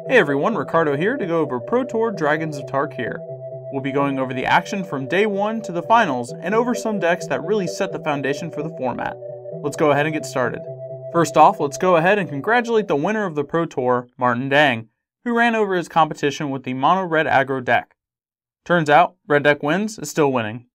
Hey everyone, Ricardo here to go over Pro Tour Dragons of Tarkir. We'll be going over the action from day 1 to the finals and over some decks that really set the foundation for the format. Let's go ahead and get started. First off, let's go ahead and congratulate the winner of the Pro Tour, Martin Dang, who ran over his competition with the mono red aggro deck. Turns out, red deck wins is still winning.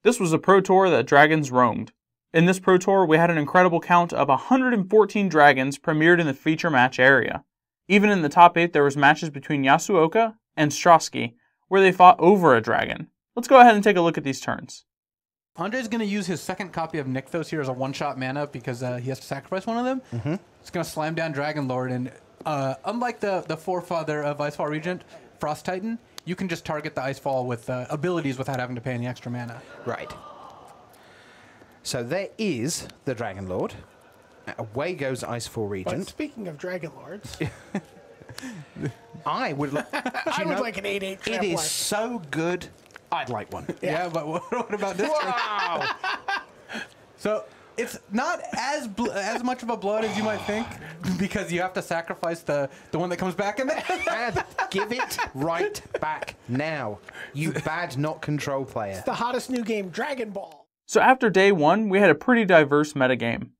This was a Pro Tour that dragons roamed. In this Pro Tour, we had an incredible count of 114 dragons premiered in the feature match area. Even in the top 8, there was matches between Yasuoka and Strosky, where they fought over a dragon. Let's go ahead and take a look at these turns. Andre's going to use his second copy of Nykthos here as a one-shot mana because he has to sacrifice one of them. He's going to slam down Dragon Lord, and unlike the forefather of Icefall Regent, Frost Titan, you can just target the Icefall with abilities without having to pay any extra mana. Right. So there is the Dragon Lord. Away goes Icefall Regent. But speaking of Dragon Lords, I would like like an 8/8 trap. It is life. so good. I'd like one. Yeah, but what about this? Wow! So it's not as much of a blood as you might think because you have to sacrifice the one that comes back in there. And give it right back now, you bad not control player. The hottest new game, Dragon Ball. So after day 1, we had a pretty diverse metagame.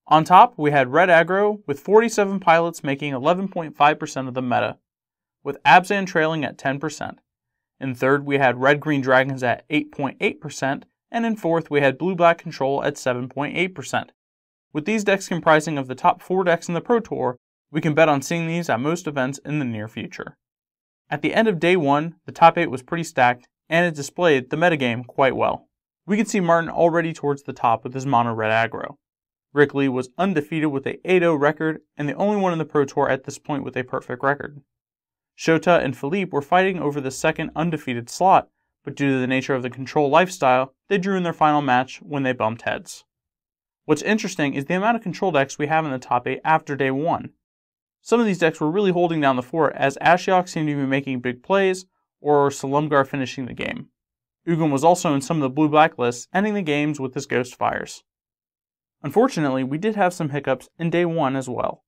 On top, we had red aggro, with 47 pilots making 11.5% of the meta, with Abzan trailing at 10%. In third, we had red-green dragons at 8.8%, and in fourth, we had blue-black control at 7.8%. With these decks comprising of the top 4 decks in the Pro Tour, we can bet on seeing these at most events in the near future. At the end of day 1, the top 8 was pretty stacked, and it displayed the metagame quite well. We could see Martin already towards the top with his mono red aggro. Rick Lee was undefeated with a 8-0 record and the only one in the Pro Tour at this point with a perfect record. Shota and Philippe were fighting over the second undefeated slot, but due to the nature of the control lifestyle, they drew in their final match when they bumped heads. What's interesting is the amount of control decks we have in the top 8 after day 1. Some of these decks were really holding down the fort as Ashiok seemed to be making big plays or Salumgar finishing the game. Ugin was also in some of the blue-black lists, ending the games with his Ghost Fires. Unfortunately, we did have some hiccups in day 1 as well.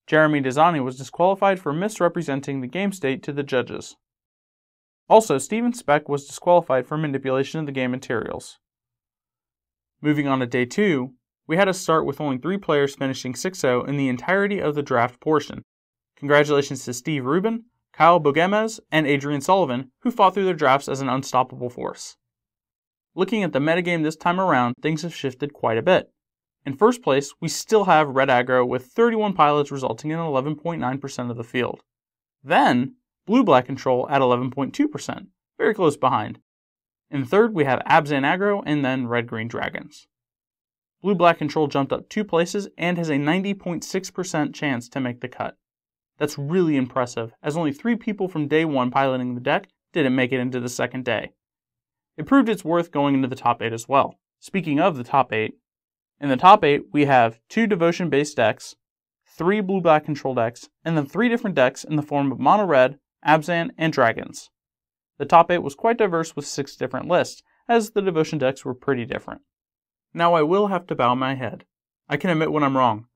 Jeremy Desani was disqualified for misrepresenting the game state to the judges. Also, Steven Speck was disqualified for manipulation of the game materials. Moving on to day 2, we had a start with only 3 players finishing 6-0 in the entirety of the draft portion. Congratulations to Steve Rubin, Kyle Bogemez, and Adrian Sullivan, who fought through their drafts as an unstoppable force. Looking at the metagame this time around, things have shifted quite a bit. In first place, we still have red aggro with 31 pilots resulting in 11.9% of the field. Then, blue-black control at 11.2%, very close behind. In third, we have Abzan aggro and then red-green dragons. Blue-black control jumped up 2 places and has a 90.6% chance to make the cut. That's really impressive, as only 3 people from day 1 piloting the deck didn't make it into the second day. It proved its worth going into the top 8 as well. Speaking of the top 8, in the top 8, we have 2 devotion-based decks, 3 blue-black control decks, and then 3 different decks in the form of mono-red, Abzan, and dragons. The top 8 was quite diverse with 6 different lists, as the devotion decks were pretty different. Now I will have to bow my head. I can admit when I'm wrong.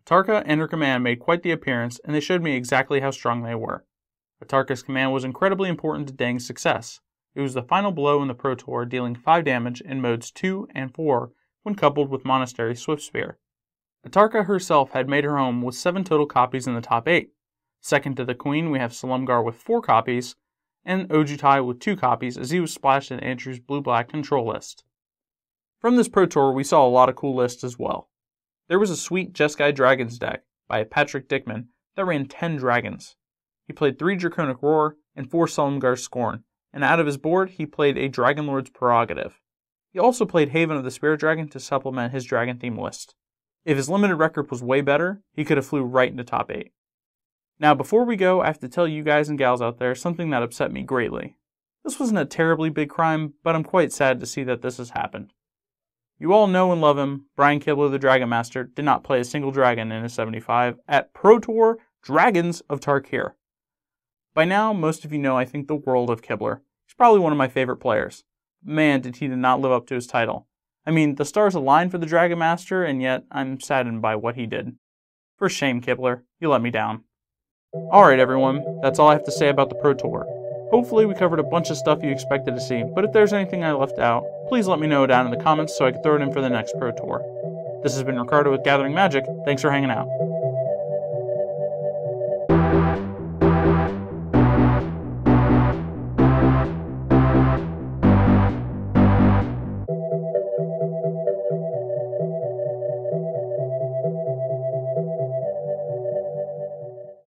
Atarka and her command made quite the appearance, and they showed me exactly how strong they were. Atarka's command was incredibly important to Dang's success. It was the final blow in the Pro Tour, dealing 5 damage in modes 2 and 4, when coupled with Monastery Swift Spear. Atarka herself had made her home with 7 total copies in the top 8. Second to the Queen, we have Salumgar with 4 copies, and Ojutai with 2 copies as he was splashed in Andrew's blue-black control list. From this Pro Tour, we saw a lot of cool lists as well. There was a sweet Jeskai Dragons deck by Patrick Dickman that ran 10 dragons. He played 3 Draconic Roar and 4 Salumgar Scorn, and out of his board, he played a Dragon Lord's Prerogative. He also played Haven of the Spirit Dragon to supplement his dragon theme list. If his limited record was way better, he could have flew right into top 8. Now before we go, I have to tell you guys and gals out there something that upset me greatly. This wasn't a terribly big crime, but I'm quite sad to see that this has happened. You all know and love him, Brian Kibler the Dragon Master did not play a single dragon in his 75 at Pro Tour Dragons of Tarkir. By now, most of you know I think the world of Kibler. He's probably one of my favorite players. Man, did he not live up to his title. I mean, the stars aligned for the Dragon Master, and yet I'm saddened by what he did. For shame, Kibler. You let me down. Alright everyone, that's all I have to say about the Pro Tour. Hopefully we covered a bunch of stuff you expected to see, but if there's anything I left out, please let me know down in the comments so I can throw it in for the next Pro Tour. This has been Ricardo with Gathering Magic, thanks for hanging out.